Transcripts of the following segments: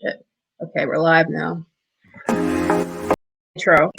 Shit. Okay, we're live now. Intro.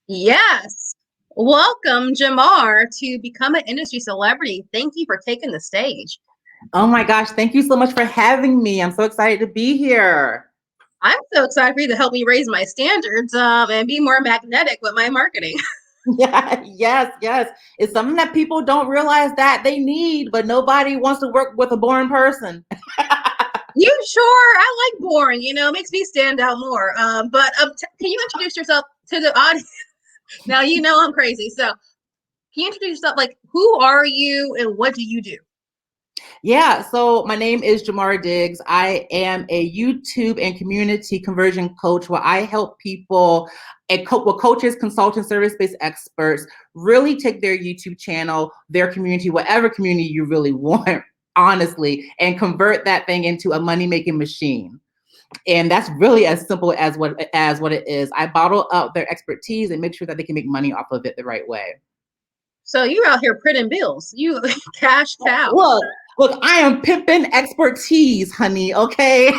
Yes. Welcome, Jamar, to become an industry celebrity. Thank you for taking the stage. Oh my gosh, thank you so much for having me. I'm so excited to be here. I'm so excited for you to help me raise my standards and be more magnetic with my marketing. Yeah, yes. It's something that people don't realize that they need, but nobody wants to work with a boring person. You sure? I like boring, it makes me stand out more. But can you introduce yourself to the audience? Now, I'm crazy. So can you introduce yourself? Like, who are you and what do you do? Yeah, so my name is Jamar Diggs. I am a YouTube and community conversion coach where I help people and coaches, consultants, service-based experts really take their YouTube channel, their community, whatever community you really want, honestly, and convert that thing into a money-making machine. And that's really as simple as what it is. I bottle up their expertise and make sure that they can make money off of it the right way. So you're out here printing bills. You cash cow. Look, I am pimping expertise, honey. Okay.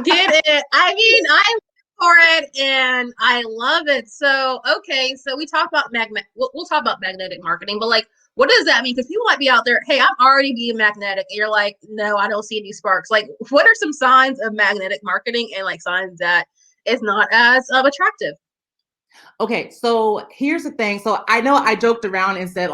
Get it? I mean, I'm for it and I love it. So okay, so we talk about we'll talk about magnetic marketing, but like, what does that mean? Because people might be out there, hey, I'm already being magnetic, and you're like, no, I don't see any sparks. Like, what are some signs of magnetic marketing and like signs that it's not as attractive? Okay, so here's the thing. So I know I joked around and said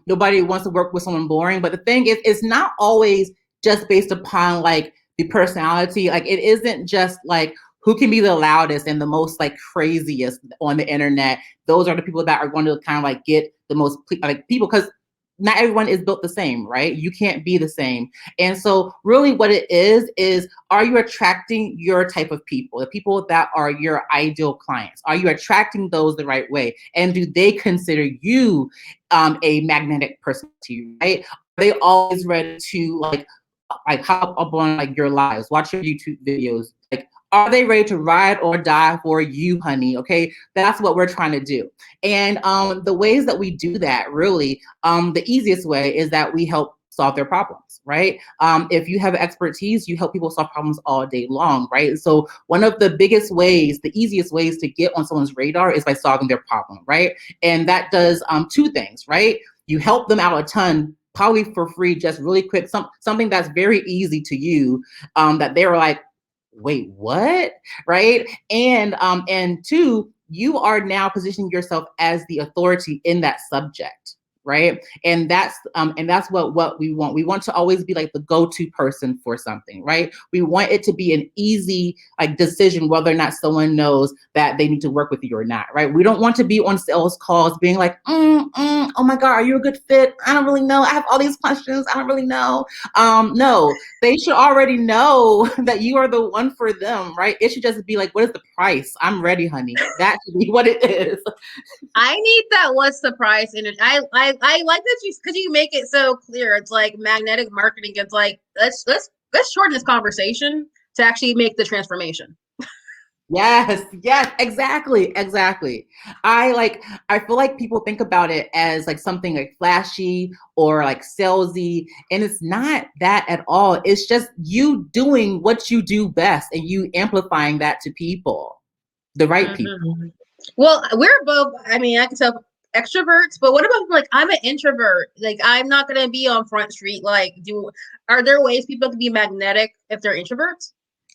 nobody wants to work with someone boring, but the thing is, it's not always just based upon like the personality. Like it isn't just like who can be the loudest and the most like craziest on the internet. Those are the people that are going to kind of like get the most like people, because not everyone is built the same, right? You can't be the same. And so really what it is are you attracting your type of people, the people that are your ideal clients? Are you attracting those the right way? And do they consider you a magnetic person to you, right? Are they always ready to like hop up on like your lives, watch your YouTube videos? Like, are they ready to ride or die for you, honey? Okay, that's what we're trying to do. And the ways that we do that, really, the easiest way is that we help solve their problems, right? If you have expertise, you help people solve problems all day long, right? So one of the biggest ways, the easiest ways to get on someone's radar is by solving their problem, right? And that does two things, right? You help them out a ton, probably for free, just really quick, something that's very easy to you, that they're like, wait, what? Right? And two, you are now positioning yourself as the authority in that subject, right? And that's what we want. We want to always be like the go-to person for something, right? We want it to be an easy like decision whether or not someone knows that they need to work with you or not, right? We don't want to be on sales calls being like, oh my God, are you a good fit? I don't really know. I have all these questions. I don't really know. No, they should already know that you are the one for them, right? It should just be like, what is the price? I'm ready, honey. That should be what it is. I need that. What's the price? And I like that you, because you make it so clear. It's like magnetic marketing. It's like let's shorten this conversation to actually make the transformation. Yes, exactly. I feel like people think about it as like something like flashy or like salesy, and it's not that at all. It's just you doing what you do best and you amplifying that to people, the right people. Mm-hmm. Well, we're both. I mean, I can tell extroverts, but what about like I'm an introvert? Like I'm not gonna be on Front Street. Like, are there ways people can be magnetic if they're introverts?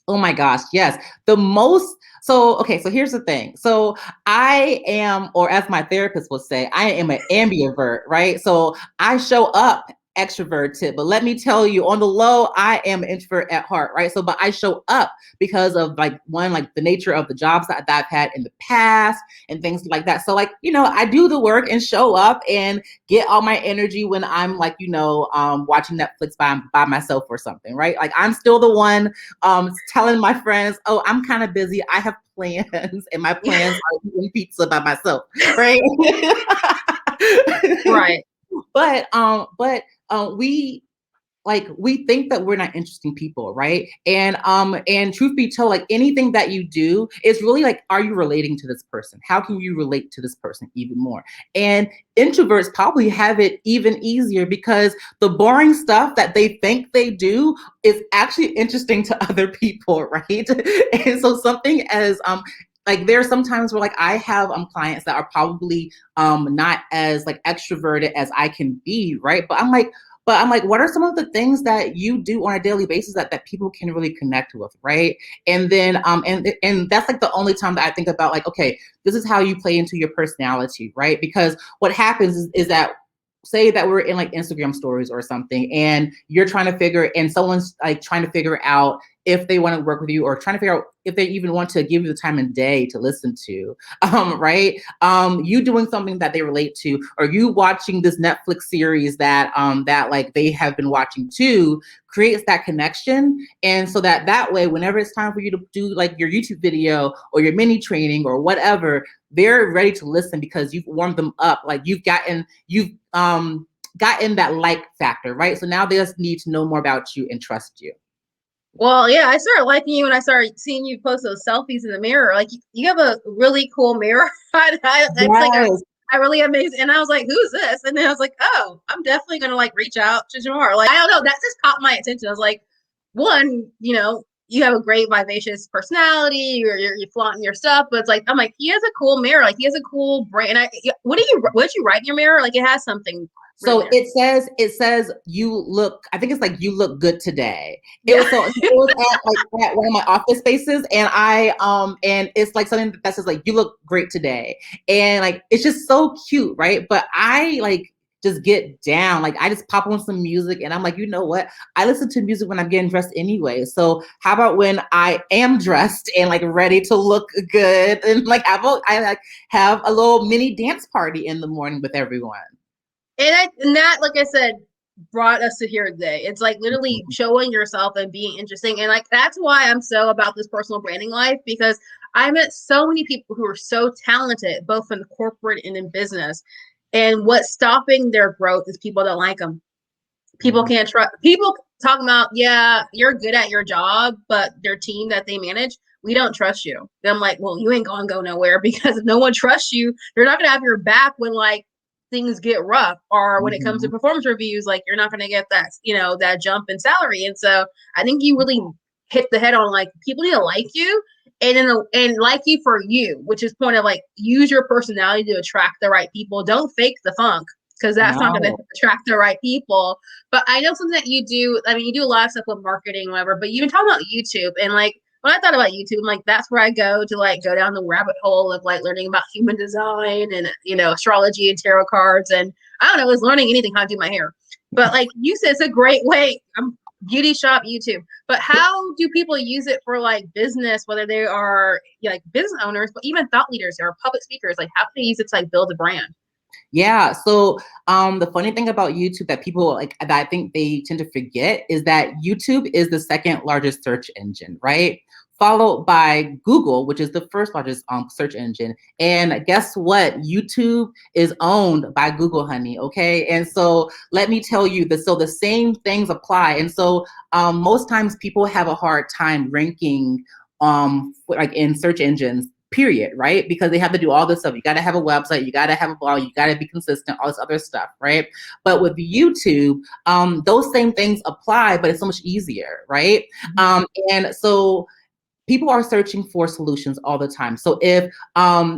Oh my gosh, yes. The most, so okay, so here's the thing. So I am, or as my therapist would say, I am an ambivert, right? So I show up extroverted, but let me tell you, on the low, I am an introvert at heart, right? So, but I show up because of like one, like the nature of the jobs that I've had in the past and things like that. So like, I do the work and show up and get all my energy when I'm like, watching Netflix by myself or something, right? Like I'm still the one telling my friends, oh, I'm kind of busy. I have plans, and my plans are eating pizza by myself, right? Right. but we think that we're not interesting people, right? And truth be told, like anything that you do is really like, are you relating to this person? How can you relate to this person even more? And introverts probably have it even easier because the boring stuff that they think they do is actually interesting to other people, right? And so something as like there are some times where like I have clients that are probably not as like extroverted as I can be, right? But I'm like, what are some of the things that you do on a daily basis that people can really connect with, right? And then and that's like the only time that I think about like, okay, this is how you play into your personality, right? Because what happens is that say that we're in like Instagram stories or something, and you're trying to figure, and someone's like trying to figure out if they want to work with you, or trying to figure out if they even want to give you the time and day to listen to, right? You doing something that they relate to, or you watching this Netflix series that like they have been watching too, creates that connection. And so that way, whenever it's time for you to do like your YouTube video or your mini training or whatever, they're ready to listen because you've warmed them up. Like you've gotten that like factor, right? So now they just need to know more about you and trust you. Well, yeah, I started liking you when I started seeing you post those selfies in the mirror. Like you have a really cool mirror. It's like Yes. I really amazed, and I was like, "Who's this?" And then I was like, "Oh, I'm definitely gonna like reach out to Jamar." Like I don't know, that just caught my attention. I was like, one, you have a great vivacious personality. You're flaunting your stuff, but it's like I'm like, he has a cool mirror. Like he has a cool brain. And what did you write in your mirror? Like it has something written So there. it says you look, I think it's like you look good today. It Yeah. was so it was at one of my office spaces, and and it's like something that says like you look great today. And like it's just so cute, right? But I like just get down. Like I just pop on some music and I'm like, you know what? I listen to music when I'm getting dressed anyway. So how about when I am dressed and like ready to look good, and like I like have a little mini dance party in the morning with everyone. And that, like I said, brought us to here today. It's like literally showing yourself and being interesting. And like that's why I'm so about this personal branding life, because I met so many people who are so talented, both in corporate and in business. And what's stopping their growth is people that like them. People Mhm. can't trust people talking about, yeah, you're good at your job, but their team that they manage, we don't trust you. And I'm like, well, you ain't gonna go nowhere because if no one trusts you, they're not gonna have your back when like things get rough, or when it comes to Mhm. performance reviews, like you're not gonna get that, that jump in salary. And so I think you really hit the head on, like people need to like you and like you for you, which is point of like use your personality to attract the right people. Don't fake the funk because that's not going to No. attract the right people. But I know something that you do. I mean, you do a lot of stuff with marketing, whatever. But you've been talking about YouTube, and like when I thought about YouTube, I'm like that's where I go to like go down the rabbit hole of like learning about human design and astrology and tarot cards, and I don't know, I was learning anything how to do my hair. But like you said, it's a great way. I'm beauty shop YouTube. But how do people use it for like business, whether they are like business owners, but even thought leaders or public speakers? Like how can they use it to like build a brand? Yeah. So the funny thing about YouTube that people like that I think they tend to forget is that YouTube is the second largest search engine, right? Followed by Google, which is the first largest search engine. And guess what? YouTube is owned by Google, honey. Okay. And so let me tell you that so the same things apply. And so most times people have a hard time ranking like in search engines, period, right? Because they have to do all this stuff. You got to have a website, you got to have a blog, you got to be consistent, all this other stuff, right? But with YouTube, those same things apply, but it's so much easier, right? And so people are searching for solutions all the time. So if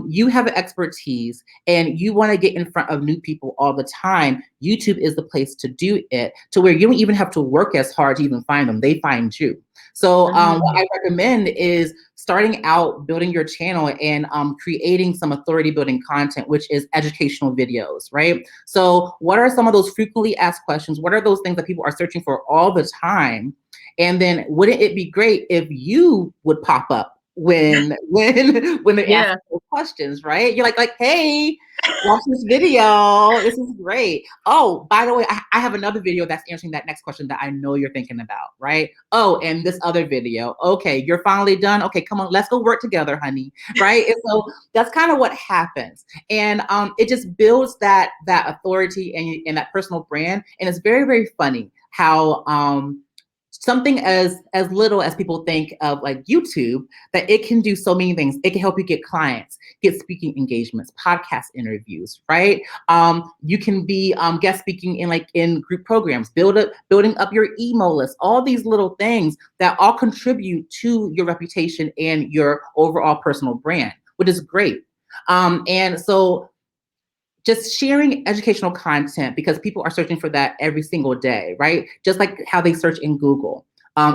you have an expertise and you want to get in front of new people all the time, YouTube is the place to do it, to where you don't even have to work as hard to even find them. They find you. So what I recommend is starting out building your channel and creating some authority building content, which is educational videos, right? So what are some of those frequently asked questions? What are those things that people are searching for all the time? And then wouldn't it be great if you would pop up when they're asking those questions, right? You're like, hey, watch this video. This is great. Oh, by the way, I have another video that's answering that next question that I know you're thinking about, right? Oh, and this other video. Okay, you're finally done. Okay, come on, let's go work together, honey, right? And so that's kind of what happens, and it just builds that authority and that personal brand, and it's very, very funny how something as little as people think of like YouTube, that it can do so many things. It can help you get clients, get speaking engagements, podcast interviews, right? You can be guest speaking in group programs, building up your email list, all these little things that all contribute to your reputation and your overall personal brand, which is great. And so just sharing educational content, because people are searching for that every single day, right? Just like how they search in Google,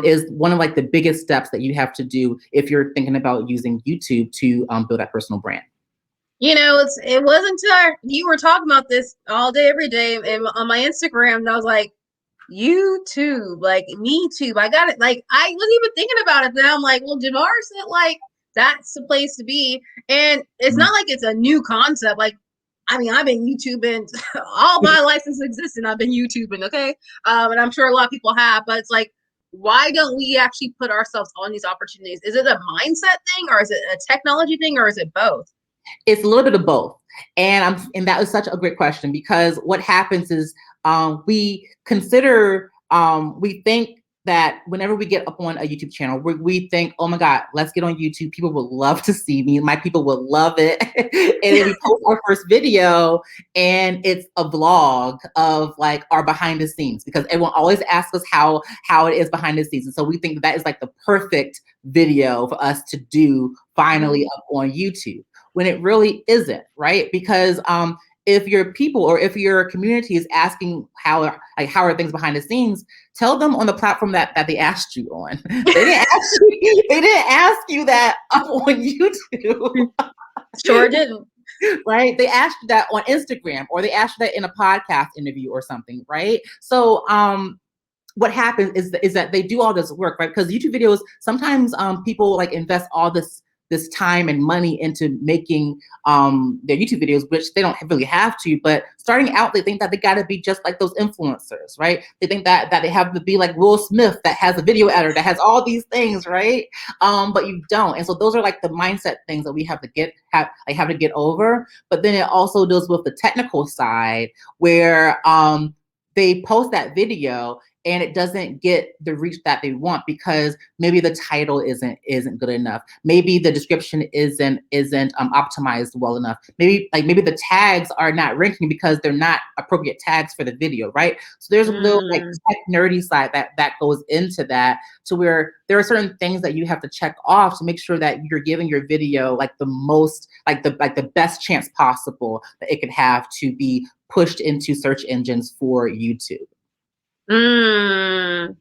is one of like the biggest steps that you have to do if you're thinking about using YouTube to build that personal brand. You know, it wasn't until you were talking about this all day, every day, and on my Instagram, and I was like, YouTube, like me too. I got it. Like I wasn't even thinking about it. Then I'm like, well, Jamar said like that's the place to be, and it's not like it's a new concept. Like, I mean, I've been YouTubing all my life since existing. I've been YouTubing, okay, and I'm sure a lot of people have. But it's like, why don't we actually put ourselves on these opportunities? Is it a mindset thing, or is it a technology thing, or is it both? It's a little bit of both. And that was such a great question, because what happens is we think that whenever we get up on a YouTube channel, we think, oh my God, let's get on YouTube. People will love to see me. My people will love it. And then we post our first video and it's a vlog of like our behind the scenes, because everyone always asks us how it is behind the scenes. And so we think that is like the perfect video for us to do finally up on YouTube, when it really isn't, right? Because if your people or if your community is asking how are things behind the scenes, tell them on the platform that they asked you on. They didn't ask you that up on YouTube. Sure didn't. Right? They asked you that on Instagram, or they asked you that in a podcast interview or something, right? So what happens is that they do all this work, right? Because YouTube videos, sometimes people like invest all this time and money into making their YouTube videos, which they don't really have to. But starting out, they think that they got to be just like those influencers, right? They think that they have to be like Will Smith, that has a video editor, that has all these things, right? But you don't. And so those are like the mindset things that we have to get over. But then it also deals with the technical side, where they post that video and it doesn't get the reach that they want, because maybe the title isn't good enough. Maybe the description isn't optimized well enough. Maybe the tags are not ranking because they're not appropriate tags for the video, right? So there's a little like tech nerdy side that goes into that, to where there are certain things that you have to check off to make sure that you're giving your video like the most, like the best chance possible that it could have to be pushed into search engines for YouTube. You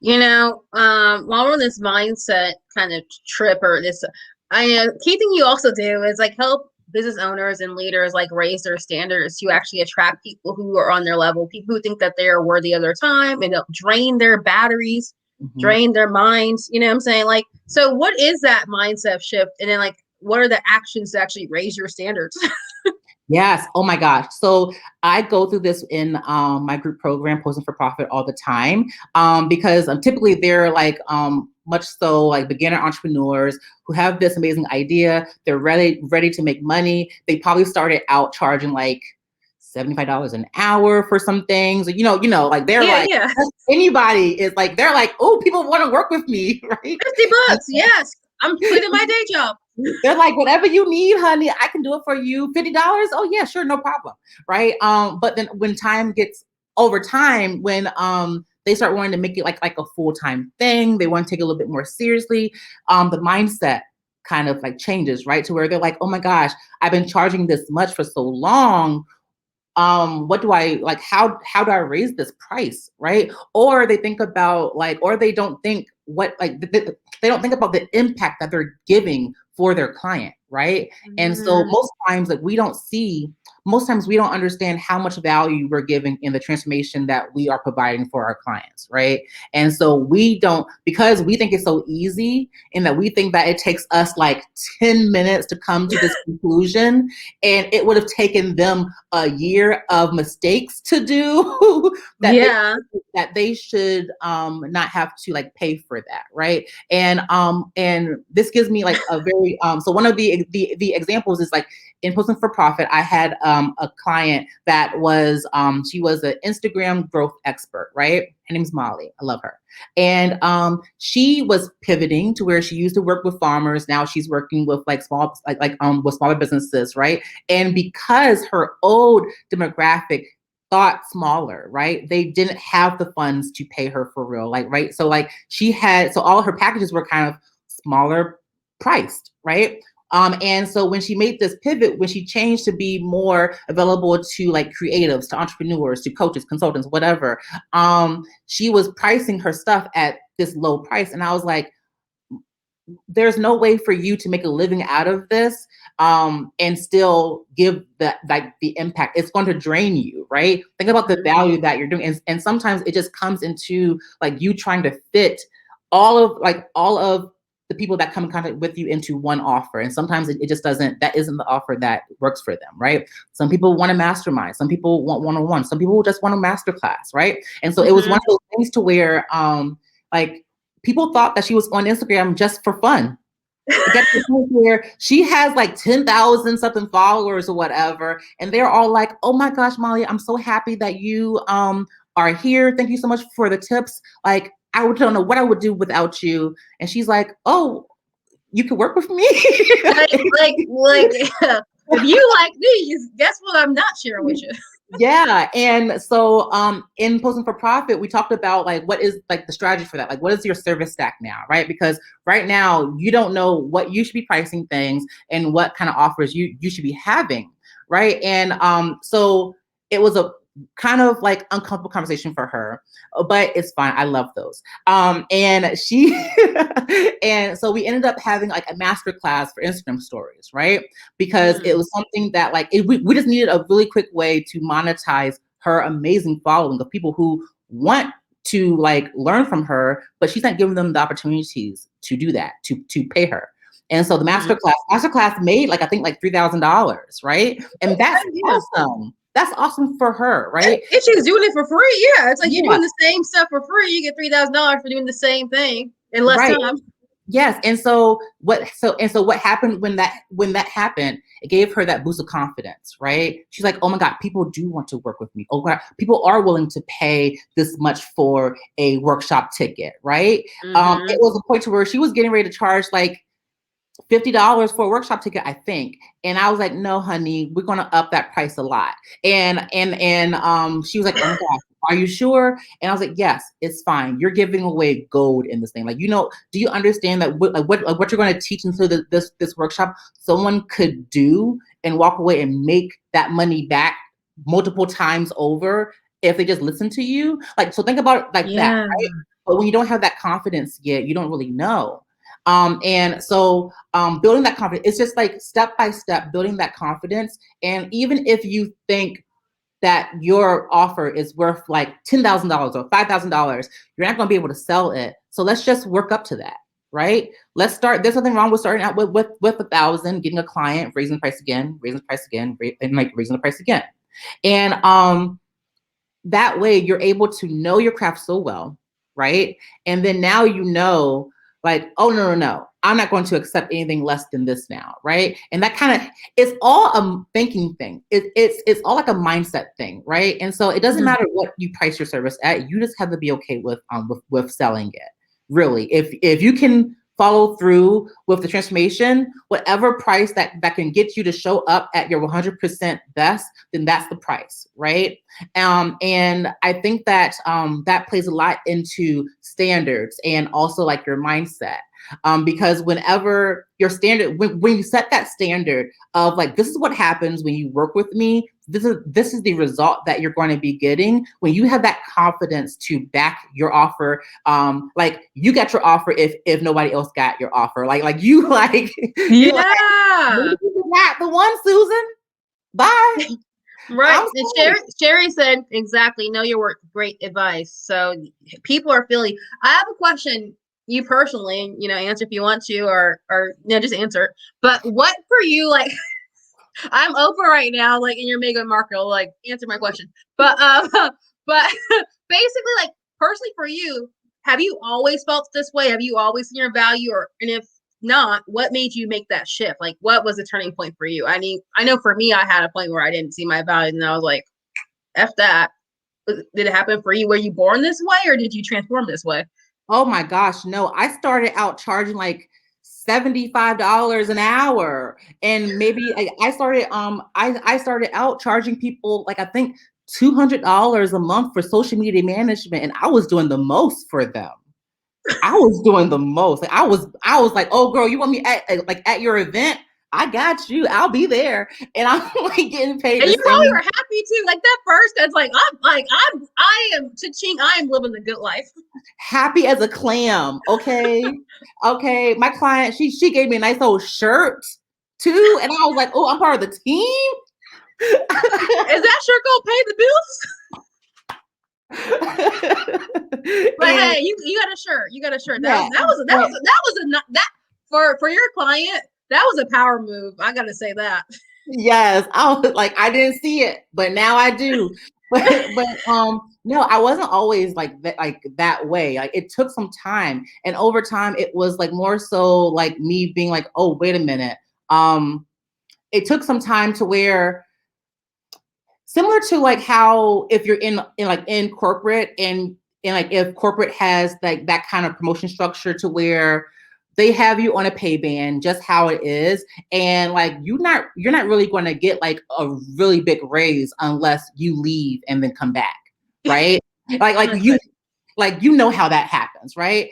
know, while we're on this mindset kind of trip, or this, key thing you also do is like help business owners and leaders like raise their standards to actually attract people who are on their level, people who think that they are worthy of their time, and drain their batteries, drain their minds. You know what I'm saying? Like, so what is that mindset shift? And then like, what are the actions to actually raise your standards? Yes. Oh my gosh. So I go through this in my group program, Posting for Profit, all the time, because typically they're like much so like beginner entrepreneurs who have this amazing idea. They're ready to make money. They probably started out charging like $75 an hour for some things. You know, like they're anybody is like, they're like, oh, people want to work with me, right? $50. Yes. I'm quitting my day job. They're like, whatever you need, honey, I can do it for you. $50? Oh yeah, sure, no problem. Right. But then when time gets over time, when they start wanting to make it like a full-time thing, they want to take it a little bit more seriously, the mindset kind of like changes, right? To where they're like, oh my gosh, I've been charging this much for so long. What do I like? How do I raise this price, right? Or they think about like, or they don't think what, like, they don't think about the impact that they're giving for their client, right? And so most times, like, most times we don't understand how much value we're giving in the transformation that we are providing for our clients, right? And so we don't, because we think it's so easy, and that we think that it takes us like 10 minutes to come to this conclusion, and it would have taken them a year of mistakes to do, that they should not have to like pay for that, right? And this gives me like a very so one of the examples is like in posting for profit. I had a client that was she was an Instagram growth expert, right? Her name's Molly. I love her. And she was pivoting to where she used to work with farmers. Now she's working with like with smaller businesses, right? And because her old demographic thought smaller, right? They didn't have the funds to pay her for real, like, right? So like so all of her packages were kind of smaller priced, right? And so when she made this pivot, when she changed to be more available to like creatives, to entrepreneurs, to coaches, consultants, whatever, she was pricing her stuff at this low price. And I was like, there's no way for you to make a living out of this and still give the impact. It's going to drain you, right? Think about the value that you're doing. And sometimes it just comes into like you trying to fit all of the people that come in contact with you into one offer. And sometimes it just doesn't, that isn't the offer that works for them, right? Some people want a mastermind. Some people want one-on-one. Some people just want a masterclass, right? And so it was one of those things to where like people thought that she was on Instagram just for fun. It got to the point where she has like 10,000 something followers or whatever. And they're all like, oh my gosh, Molly, I'm so happy that you are here. Thank you so much for the tips. Like, I don't know what I would do without you. And she's like, oh, you could work with me. like if you like me, guess what I'm not sharing with you. Yeah. And so in posting for profit, we talked about like what is like the strategy for that? Like what is your service stack now, right? Because right now you don't know what you should be pricing things and what kind of offers you should be having, right? And so it was a kind of like uncomfortable conversation for her, but it's fine. I love those. And she, and so we ended up having like a master class for Instagram stories, right? Because it was something that like, we just needed a really quick way to monetize her amazing following of people who want to like learn from her, but she's not giving them the opportunities to do that, to pay her. And so the masterclass made like, I think like $3,000, right? And that's awesome. That's awesome for her, right? And she's doing it for free. Yeah, it's like you're doing the same stuff for free. You get $3,000 for doing the same thing in less time. Yes. And so what happened when that happened, it gave her that boost of confidence, right? She's like, oh my God, people do want to work with me. Oh God, people are willing to pay this much for a workshop ticket, right? It was a point to where she was getting ready to charge like $50 for a workshop ticket, I think. And I was like, no, honey, we're going to up that price a lot. And she was like, oh my gosh, are you sure? And I was like, yes, it's fine. You're giving away gold in this thing. Like, you know, do you understand that what you're going to teach into this workshop, someone could do and walk away and make that money back multiple times over if they just listen to you? Like, so think about it like that, right? But when you don't have that confidence yet, you don't really know. And so building that confidence, it's just like step by step, building that confidence. And even if you think that your offer is worth like $10,000 or $5,000, you're not going to be able to sell it. So let's just work up to that, right? Let's start. There's nothing wrong with starting out with 1,000, getting a client, raising the price again, and like raising the price again. And that way you're able to know your craft so well, right? And then now you know, like, oh, no, I'm not going to accept anything less than this now, right? And that kind of, it's all a thinking thing. It's all like a mindset thing, right? And so it doesn't matter what you price your service at, you just have to be okay with selling it. Really, if you can follow through with the transformation, whatever price that can get you to show up at your 100% best, then that's the price, right? And I think that that plays a lot into standards and also like your mindset. Because whenever your standard, when you set that standard of like, this is what happens when you work with me, this is the result that you're going to be getting. When you have that confidence to back your offer, like you got your offer if nobody else got your offer, like you like you're like, maybe you got the one, Susan. Bye. Right. And Sherry said exactly. Know your work. Great advice. So people are feeling. I have a question. You personally, answer if you want to, or just answer. But what for you, like, I'm open right now, like in your mega market, like answer my question. But but basically, like personally for you, have you always felt this way? Have you always seen your value, and if not, what made you make that shift? Like, what was the turning point for you? I mean, I know for me, I had a point where I didn't see my value, and I was like, "F that." Did it happen for you? Were you born this way, or did you transform this way? Oh my gosh, no! I started out charging like $75 an hour, and maybe I started I started out charging people like I think $200 a month for social media management, and I was doing the most for them. I was doing the most. Like, I was like, oh girl, you want me at your event? I got you. I'll be there, and I'm like getting paid And the you probably same. were happy too. Like that first, that's like I am cha-ching. I am living the good life. Happy as a clam. Okay, okay. My client, she gave me a nice old shirt too, and I was like, oh, I'm part of the team. Is that shirt gonna pay the bills? But And hey, you got a shirt. You got a shirt. yeah, That for your client. That was a power move. I gotta say that. yes, I was like, I didn't see it, but now I do. But no, I wasn't always like that way. Like it took some time, and over time, it was like more so like me being like, oh, wait a minute. It took some time to where similar to like how if you're in corporate and like if corporate has like that kind of promotion structure to where they have you on a pay band just how it is, and like you're not really going to get like a really big raise unless you leave and then come back, right? Like you know how that happens, right?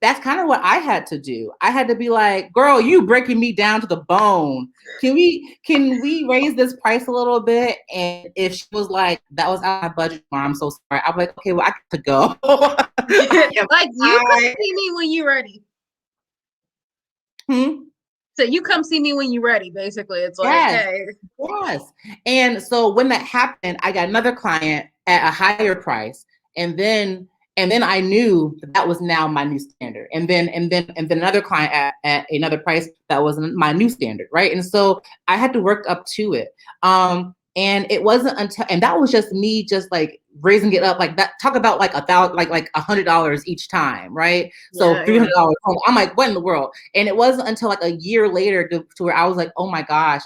That's kind of what I had to do. I had to be like, girl, you breaking me down to the bone. Can we raise this price a little bit? And if she was like, that was out of my budget, I'm so sorry. I'm like, okay, well, I got to go. Like you come see me when you're ready. So you come see me when you're ready. Basically, it's like, Yes. hey, Yes. And so when that happened, I got another client at a higher price. And then I knew that was now my new standard. And then another client at another price that was my new standard, right? And so I had to work up to it. And it wasn't until, and that was just me just like raising it up like that. Talk about like like $100 each time, right? So $300. I'm like, what in the world? And it wasn't until like a year later to where I was like, oh my gosh,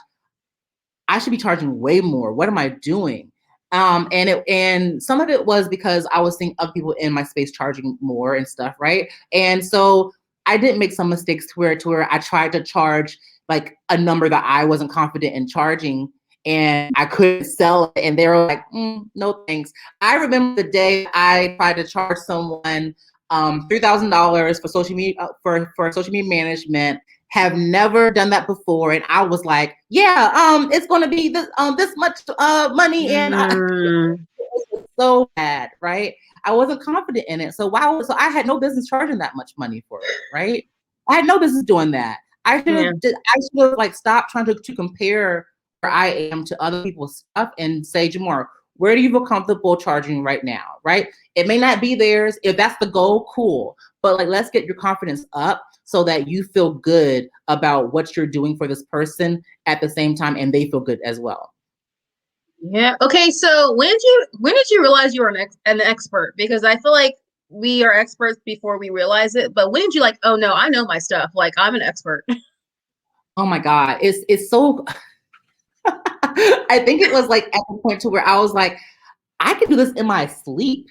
I should be charging way more. What am I doing? And some of it was because I was seeing other people in my space charging more and stuff, right? And so I didn't make some mistakes to where I tried to charge like a number that I wasn't confident in charging, and I couldn't sell it, and they were like, no thanks. I remember the day I tried to charge someone $3,000 for social media for social media management. Have never done that before, and I was like, yeah, it's going to be this much money, and it was so bad, right? I wasn't confident in it, so I had no business charging that much money for it, right? I had no business doing that. I should have like stopped trying to compare where I am to other people's stuff and say, Jamar, where do you feel comfortable charging right now, right? It may not be theirs. If that's the goal, cool. But like, let's get your confidence up so that you feel good about what you're doing for this person at the same time, and they feel good as well. Yeah. Okay. So when did you realize you were an expert? Because I feel like we are experts before we realize it. But when did you like, oh no, I know my stuff. Like I'm an expert. Oh my God. It's so I think it was like at the point to where I was like, I can do this in my sleep.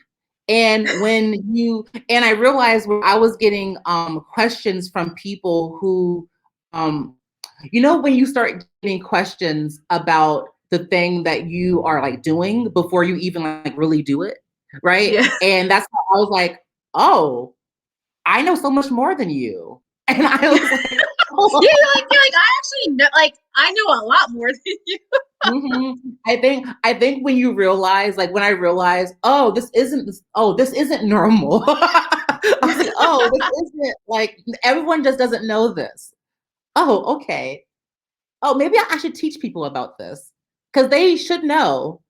And I realized where I was getting questions from people who when you start getting questions about the thing that you are like doing before you even like really do it, right? Yeah. And that's how I was like, oh, I know so much more than you. And I was like, oh. you're like, I actually know, like, I know a lot more than you. Mm-hmm. I think when you realize, like when I realized, oh, this isn't normal. I was like, oh, this isn't like everyone just doesn't know this. Oh, okay. Oh, maybe I should teach people about this because they should know.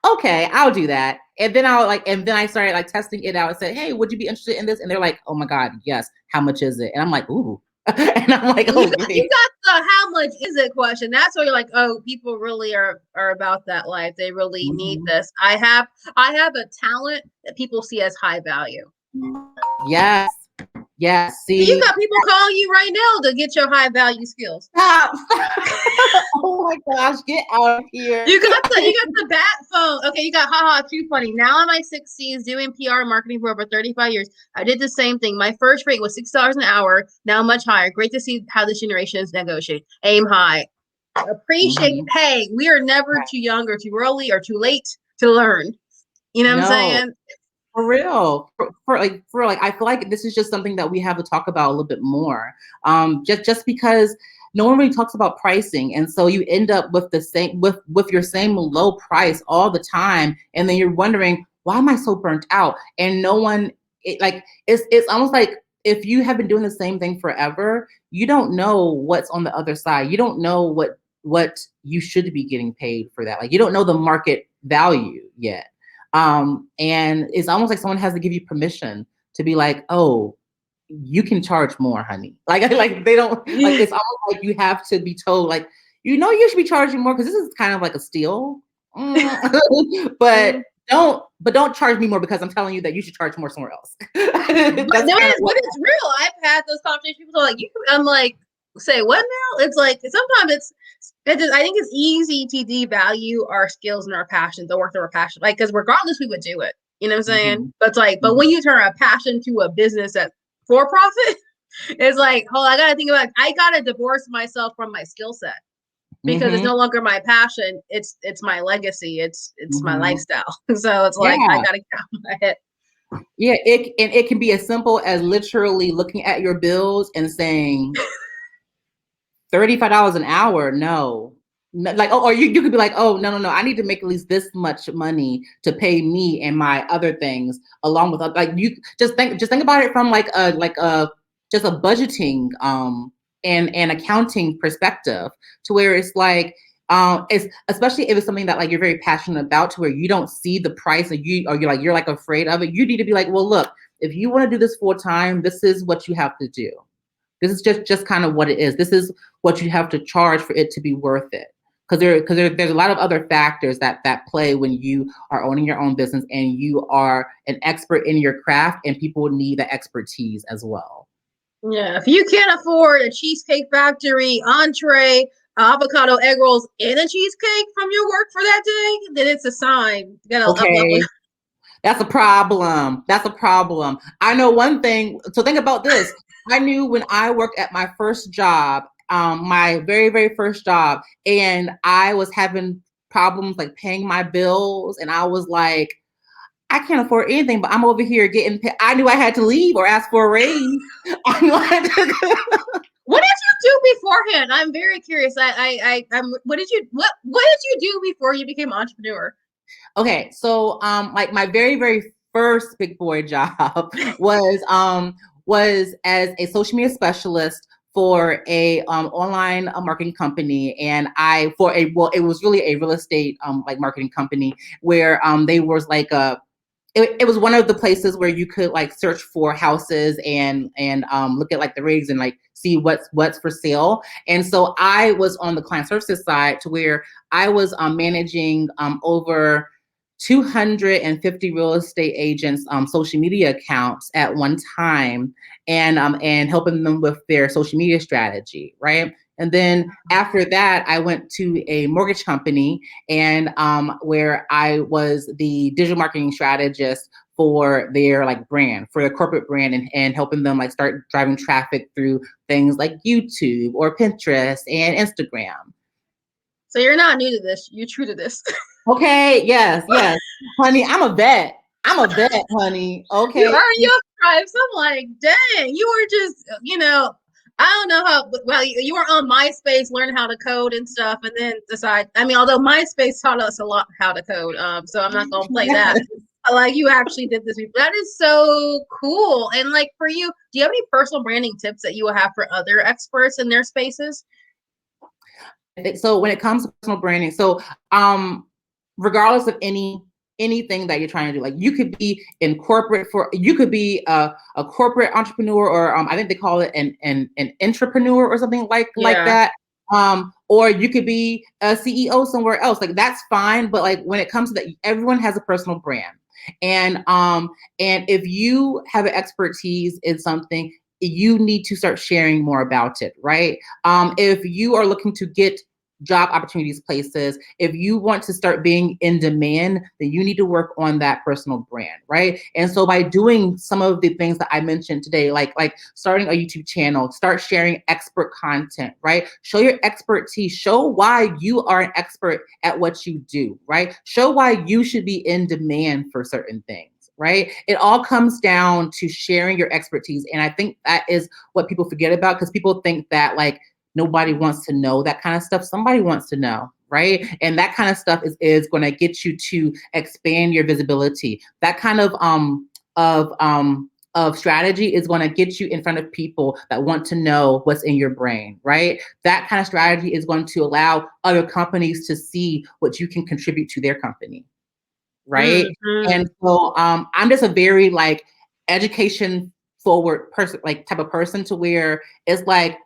Okay, I'll do that. And then I started like testing it out and said, hey, would you be interested in this? And they're like, oh my God, yes. How much is it? And I'm like, ooh. And I'm like, oh, You got the how much is it question. That's where you're like, oh, people really are about that life. They really need mm-hmm. this. I have a talent that people see as high value. Yes. Yes. You See, got people calling you right now to get your high value skills. stop. Oh my gosh, get out of here. You got the bat phone. Okay, you got haha, too funny. Now in my 60s, doing PR marketing for over 35 years, I did the same thing. My first rate was $6 an hour, now much higher. Great to see how this generation is negotiating. Aim high. Appreciate Mm-hmm. hey, we are never too young or too early or too late to learn. You know what I'm No. saying? For real, for like, I feel like this is just something that we have to talk about a little bit more. Just because no one really talks about pricing, and so you end up with the same with your same low price all the time, and then you're wondering why am I so burnt out? And no one, it's almost like if you have been doing the same thing forever, you don't know what's on the other side. You don't know what you should be getting paid for that. Like you don't know the market value yet. And it's almost like someone has to give you permission to be like, oh, you can charge more, honey. Like they don't like it's almost like you have to be told, like, you should be charging more because this is kind of like a steal. But don't charge me more because I'm telling you that you should charge more somewhere else. But it's real. I've had those conversations. People are like, I'm like, say what now? It's like sometimes I think it's easy to devalue our skills and our passions, the work that we're passionate, like because regardless we would do it. You know what I'm saying? Mm-hmm. But it's like, but when you turn a passion to a business that's for profit, it's like, oh, I gotta think about. I gotta divorce myself from my skill set because it's no longer my passion. It's my legacy. It's my lifestyle. So it's like I gotta count my head. Yeah, it can be as simple as literally looking at your bills and saying $35 an hour. No. Like, oh, or you could be like, oh, no, I need to make at least this much money to pay me and my other things, along with like you just think about it from like a just a budgeting and accounting perspective, to where it's like it's especially if it's something that like you're very passionate about, to where you don't see the price, or you're like afraid of it. You need to be like, well, look, if you want to do this full time, this is what you have to do. This is just kind of what it is. This is what you have to charge for it to be worth it. Because there's a lot of other factors that play when you are owning your own business and you are an expert in your craft, and people need the expertise as well. Yeah, if you can't afford a Cheesecake Factory entree, avocado egg rolls, and a cheesecake from your work for that day, then it's a sign. You gotta up level. That's a problem. That's a problem. I know one thing. So think about this. I knew when I worked at my first job, my very, very first job, and I was having problems like paying my bills, and I was like, I can't afford anything, but I'm over here getting paid. I knew I had to leave or ask for a raise. I knew I had to What did you do beforehand? I'm very curious. What did you do before you became an entrepreneur? Okay, so like my very, very first big boy job was as a social media specialist for a online marketing company, and it was really a real estate like marketing company, where they was like it was one of the places where you could like search for houses and look at like the rigs and like see what's for sale. And so I was on the client services side, to where I was managing over 250 real estate agents' social media accounts at one time, and helping them with their social media strategy, right? And then after that, I went to a mortgage company, and where I was the digital marketing strategist for their like brand, for their corporate brand, and helping them like start driving traffic through things like YouTube or Pinterest and Instagram. So you're not new to this. You're true to this. Okay. Yes. Honey, I'm a vet, honey. Okay. stripes. I'm like, dang, you were just, I don't know how, well, you were on MySpace learning how to code and stuff, and then decide, I mean, although MySpace taught us a lot how to code, so I'm not going to play that. Yes. Like, you actually did this before. That is so cool. And like, for you, do you have any personal branding tips that you will have for other experts in their spaces? So when it comes to personal branding, so regardless of anything that you're trying to do, like you could be in corporate you could be a corporate entrepreneur, or I think they call it an entrepreneur or something like Yeah. that. Or you could be a CEO somewhere else. Like that's fine, but like when it comes to that, everyone has a personal brand, and if you have an expertise in something, you need to start sharing more about it, right? If you are looking to get job opportunities places, if you want to start being in demand, then you need to work on that personal brand, right? And so by doing some of the things that I mentioned today, like starting a YouTube channel, start sharing expert content, right? Show your expertise, show why you are an expert at what you do, right? Show why you should be in demand for certain things. Right? It all comes down to sharing your expertise. And I think that is what people forget about, because people think that like nobody wants to know that kind of stuff. Somebody wants to know, right? And that kind of stuff is going to get you to expand your visibility. That kind of strategy is going to get you in front of people that want to know what's in your brain, right? That kind of strategy is going to allow other companies to see what you can contribute to their company, right? Mm-hmm. And so I'm just a very like education forward person, like type of person, to where it's like,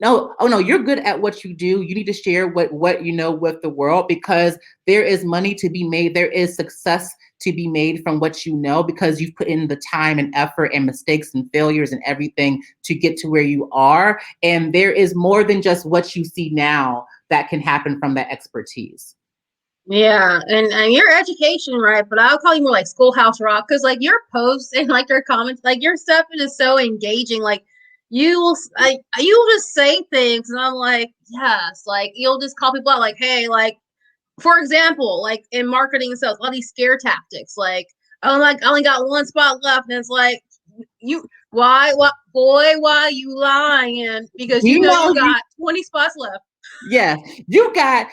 no, oh no, you're good at what you do. You need to share what you know with the world, because there is money to be made. There is success to be made from what you know, because you've put in the time and effort and mistakes and failures and everything to get to where you are. And there is more than just what you see now that can happen from that expertise. Yeah, and your education, right? But I'll call you more like Schoolhouse Rock, because like your posts and like your comments, like your stuff is so engaging. Like you'll just say things, and I'm like, yes, like you'll just call people out, like, hey, like for example, like in marketing and sales, a lot of these scare tactics, like oh, like I only got one spot left, and it's like what boy, why you lying? Because You you know, got 20 spots left. yeah, you got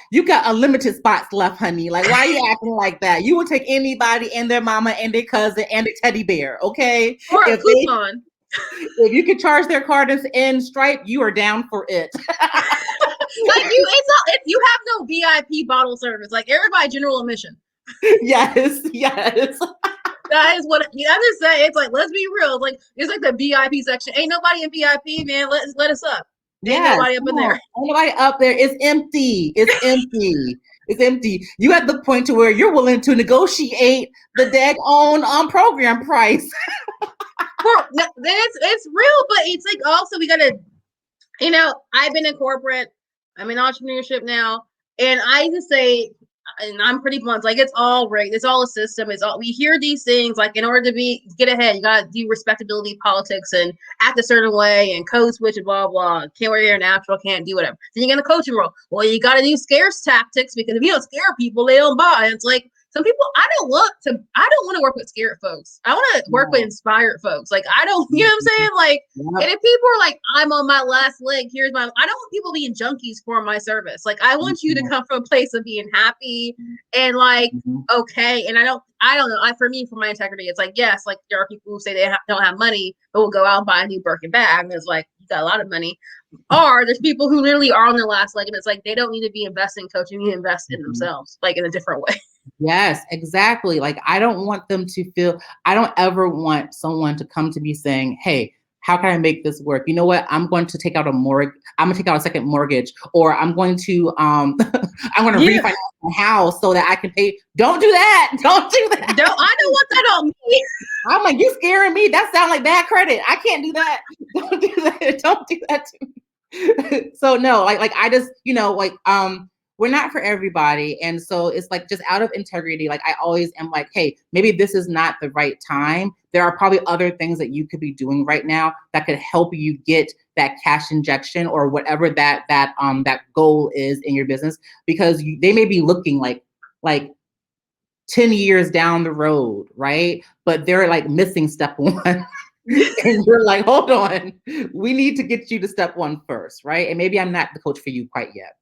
unlimited spots left, honey. Like, why are you acting like that? You will take anybody and their mama and their cousin and their teddy bear, okay? Or a If coupon. if you can charge their card in Stripe, you are down for it. Like it's not. You have no VIP bottle service. Like everybody, general admission. Yes, yes. That is what you have to say. It's like, let's be real. It's like the VIP section. Ain't nobody in VIP, man. Let us up. Ain't Yes, nobody up come in on. there. Ain't nobody up there. It's empty. It's empty. It's empty. You at the point to where you're willing to negotiate the daggone program price. It's real, but it's like also we gotta. I've been in corporate. I'm in entrepreneurship now, and I just say, and I'm pretty blunt. Like it's all rigged. It's all a system. It's all we hear these things. Like in order to get ahead, you gotta do respectability politics and act a certain way and code switch and blah blah. Can't wear your natural. Can't do whatever. Then you get in the coaching role. Well, you gotta do scarce tactics, because if you don't scare people, they don't buy. And it's like some people. I don't want to work with scared folks. I want to work with No. inspired folks. Like I don't. You know what I'm saying? Like. And Yep. if people are like, I'm on my last leg, I don't want people being junkies for my service. Like, I want you to come from a place of being happy and like, okay. And I don't know. For me, for my integrity, it's like, yes, like there are people who say they don't have money, but will go out and buy a new Birkin bag. And it's like, you got a lot of money. Or there's people who literally are on their last leg, and it's like, they don't need to be investing in coaching, they need to invest in themselves, like in a different way. Yes, exactly. Like I don't want them to feel, I don't ever want someone to come to me saying, hey, how can I make this work? You know what? I'm going to take out a mortgage. I'm gonna take out a second mortgage, or I'm going to I'm gonna Yeah. refinance my house so that I can pay. Don't do that. Don't do that. I don't want that on me. I'm like, you scaring me. That sounds like bad credit. I can't do that. Don't do that. Don't do that to me. So no, like I just, we're not for everybody. And so it's like just out of integrity, like I always am like, hey, maybe this is not the right time. There are probably other things that you could be doing right now that could help you get that cash injection or whatever that goal is in your business, because they may be looking like 10 years down the road, right? But they're like missing step one. And you're like, hold on, we need to get you to step one first, right? And maybe I'm not the coach for you quite yet.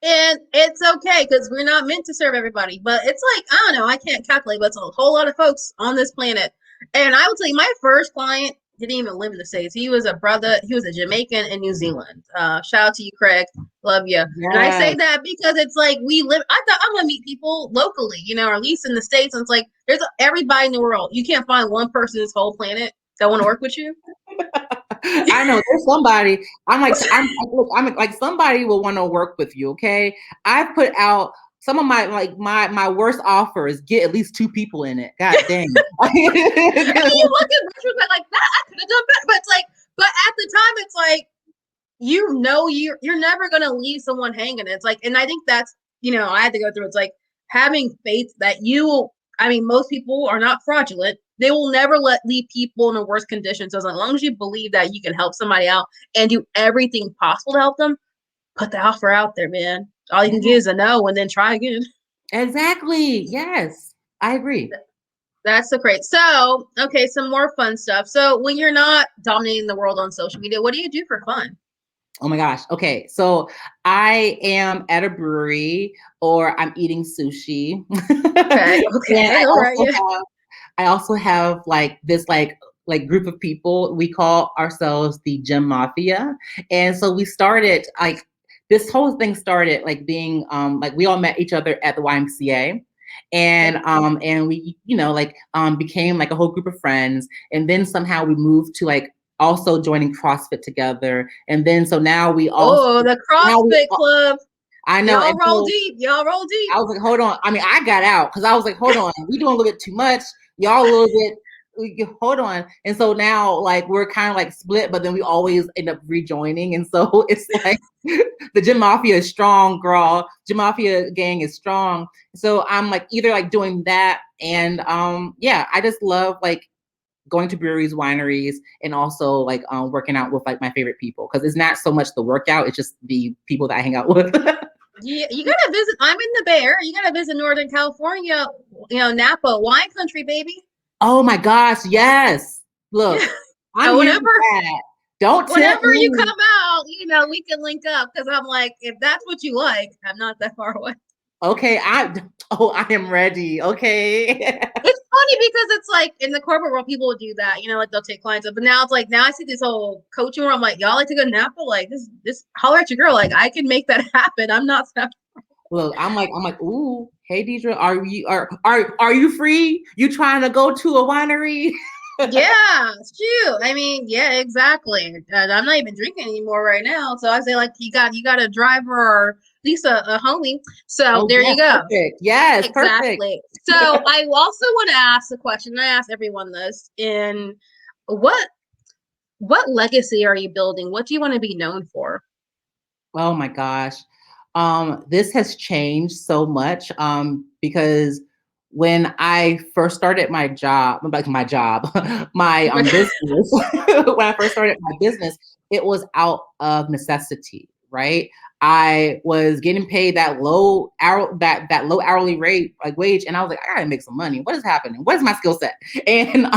And it's okay because we're not meant to serve everybody. But it's like, I don't know, I can't calculate, but it's a whole lot of folks on this planet. And I will tell you, my first client didn't even live in the States. He was a brother, he was a Jamaican in New Zealand. Shout out to you, Craig. Love you. Yes. And I say that because it's like we live, I thought I'm gonna meet people locally, or at least in the States. And it's like there's everybody in the world. You can't find one person this whole planet that want to work with you. I know there's somebody. I'm like somebody will want to work with you. Okay, I've put out some of my worst offers. Get at least 2 people in it. God dang. I mean, you look at retrospect like that. I could have done better, but it's like, but at the time, it's like you're never gonna leave someone hanging. It's like, and I think that's I had to go through. It's like having faith that you will. I mean, most people are not fraudulent. They will never leave people in the worst conditions. So as long as you believe that you can help somebody out and do everything possible to help them, put the offer out there, man. All you can get is a no and then try again. Exactly. Yes, I agree. That's so great. So, okay, some more fun stuff. So when you're not dominating the world on social media, what do you do for fun? Oh my gosh. Okay. So I am at a brewery or I'm eating sushi. Okay. Okay. All right. Yeah. I also have like this group of people. We call ourselves the Gym Mafia. And so we started like this whole thing started like being like we all met each other at the YMCA. And we became like a whole group of friends, and then somehow we moved to like also joining CrossFit together, and then so now we also the CrossFit club. I know. Y'all roll deep. Y'all roll deep. I was like, hold on. I mean, I got out because I was like, hold on, we doing a little bit too much. Y'all a little bit. Hold on. And so now, like, we're kind of like split, but then we always end up rejoining. And so it's like the Gym Mafia is strong, girl. Gym Mafia gang is strong. So I'm like either like doing that, and I just love like going to breweries, wineries, and also like working out with like my favorite people, because it's not so much the workout, it's just the people that I hang out with. Yeah, you gotta visit. I'm in the Bay Area. You gotta visit Northern California. Napa, wine country, baby. Oh my gosh, yes. Look, I'm whenever Don't whenever you come out, we can link up, because I'm like, if that's what you like, I'm not that far away. Okay, I am ready. Okay. It's funny because it's like in the corporate world, people would do that, like they'll take clients up. But now it's like, now I see this whole coaching where I'm like, y'all like to go to Napa? Like this holler at your girl. Like I can make that happen. I'm not. Look, I'm like, ooh, hey Deidre, are you free? You trying to go to a winery? Yeah, shoot. I mean, yeah, exactly. I'm not even drinking anymore right now, so I say like you got a driver or at least a homie. So there you go. Perfect. Yes, exactly. Perfect. So I also want to ask the question. I ask everyone this: in what legacy are you building? What do you want to be known for? Oh my gosh. This has changed so much because when I first started my job, my business, when I first started my business, it was out of necessity, right? I was getting paid that low hourly rate, like wage, and I was like, I gotta make some money. What is happening? What is my skill set? And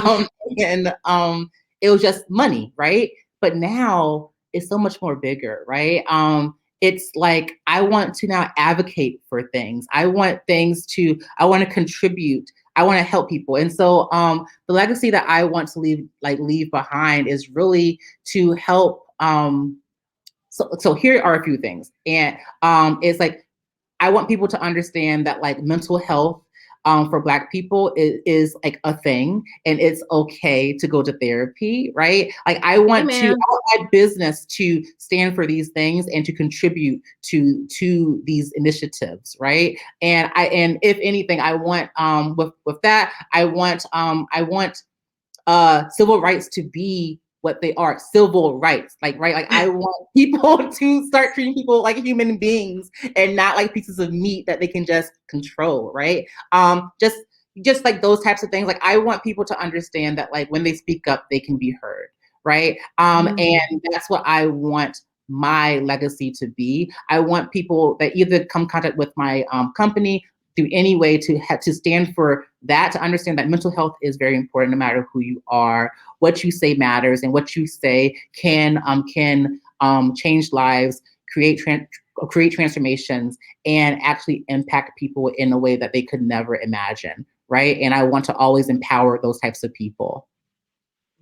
it was just money, right? But now it's so much more bigger, right? It's like I want to now advocate for things. I want to contribute. I want to help people. And so the legacy that I want to leave behind is really to help. So here are a few things. And it's like I want people to understand that like mental health for Black people is like a thing, and it's okay to go to therapy, right? Like I want my business to stand for these things and to contribute to these initiatives, right? And if anything, I want with that, I want civil rights to be what they are, civil rights, like, right? Like I want people to start treating people like human beings and not like pieces of meat that they can just control, right? Just like those types of things. Like I want people to understand that like when they speak up, they can be heard, right? And that's what I want my legacy to be. I want people that either come in contact with my company, do any way to have to stand for that, to understand that mental health is very important no matter who you are. What you say matters, and what you say can change lives, create transformations, and actually impact people in a way that they could never imagine, right? And I want to always empower those types of people.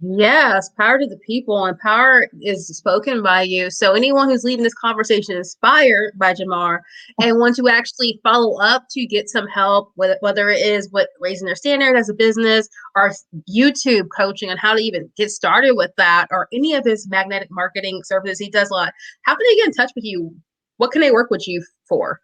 Yes, power to the people, and power is spoken by you. So anyone who's leaving this conversation inspired by Jamar and wants to actually follow up to get some help, whether it is with raising their standard as a business, or YouTube coaching on how to even get started with that, or any of his magnetic marketing services he does a lot, how can they get in touch with you? What can they work with you for?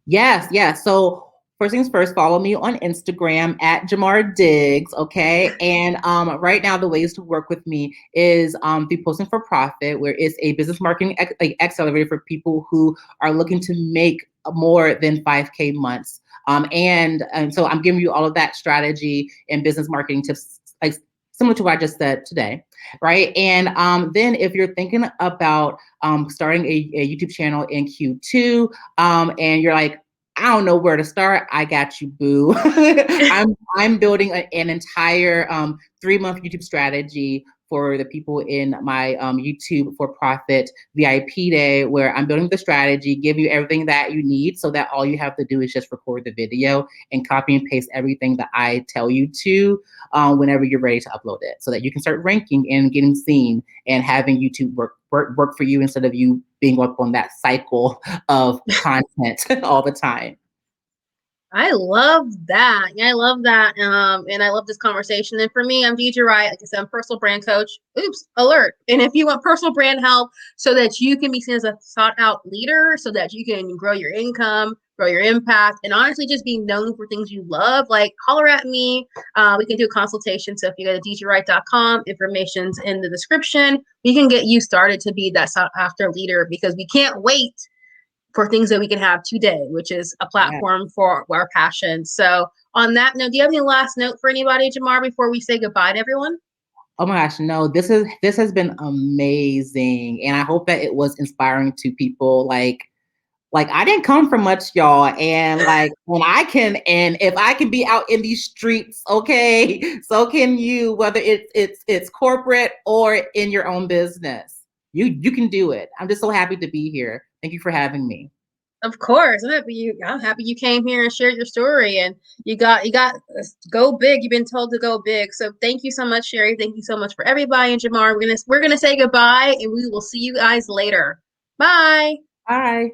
Yes, yes. So first things first, follow me on Instagram at Jamar Diggs, okay? And right now, the ways to work with me is the Posting for Profit, where it's a business marketing accelerator for people who are looking to make more than 5K months. And so I'm giving you all of that strategy and business marketing tips, like similar to what I just said today, right? And then if you're thinking about starting a YouTube channel in Q2, and you're like, I don't know where to start, I got you, boo. I'm building an entire 3-month YouTube strategy for the people in my YouTube for Profit VIP day, where I'm building the strategy, give you everything that you need, so that all you have to do is just record the video and copy and paste everything that I tell you to whenever you're ready to upload it, so that you can start ranking and getting seen and having YouTube work for you, instead of you being up on that cycle of content all the time. I love that. Yeah, I love that. And I love this conversation. And for me, I'm DJ Wright. Like I said, I'm personal brand coach. Oops, alert. And if you want personal brand help so that you can be seen as a sought out leader, so that you can grow your income, grow your impact, and honestly just be known for things you love, like holler at me. We can do a consultation. So if you go to djwright.com, information's in the description. We can get you started to be that sought after leader, because we can't wait for things that we can have today, which is a Yeah. platform for our passion. So on that note, do you have any last note for anybody, Jamar, before we say goodbye to everyone? Oh my gosh, no, this has been amazing. And I hope that it was inspiring to people. Like I didn't come from much, y'all. And like and if I can be out in these streets, okay, so can you, whether it's corporate or in your own business. You can do it. I'm just so happy to be here. Thank you for having me. Of course, I'm happy you came here and shared your story, and you got go big. You've been told to go big. So thank you so much, Sherry. Thank you so much for everybody. And Jamar, we're gonna say goodbye, and we will see you guys later. Bye. Bye.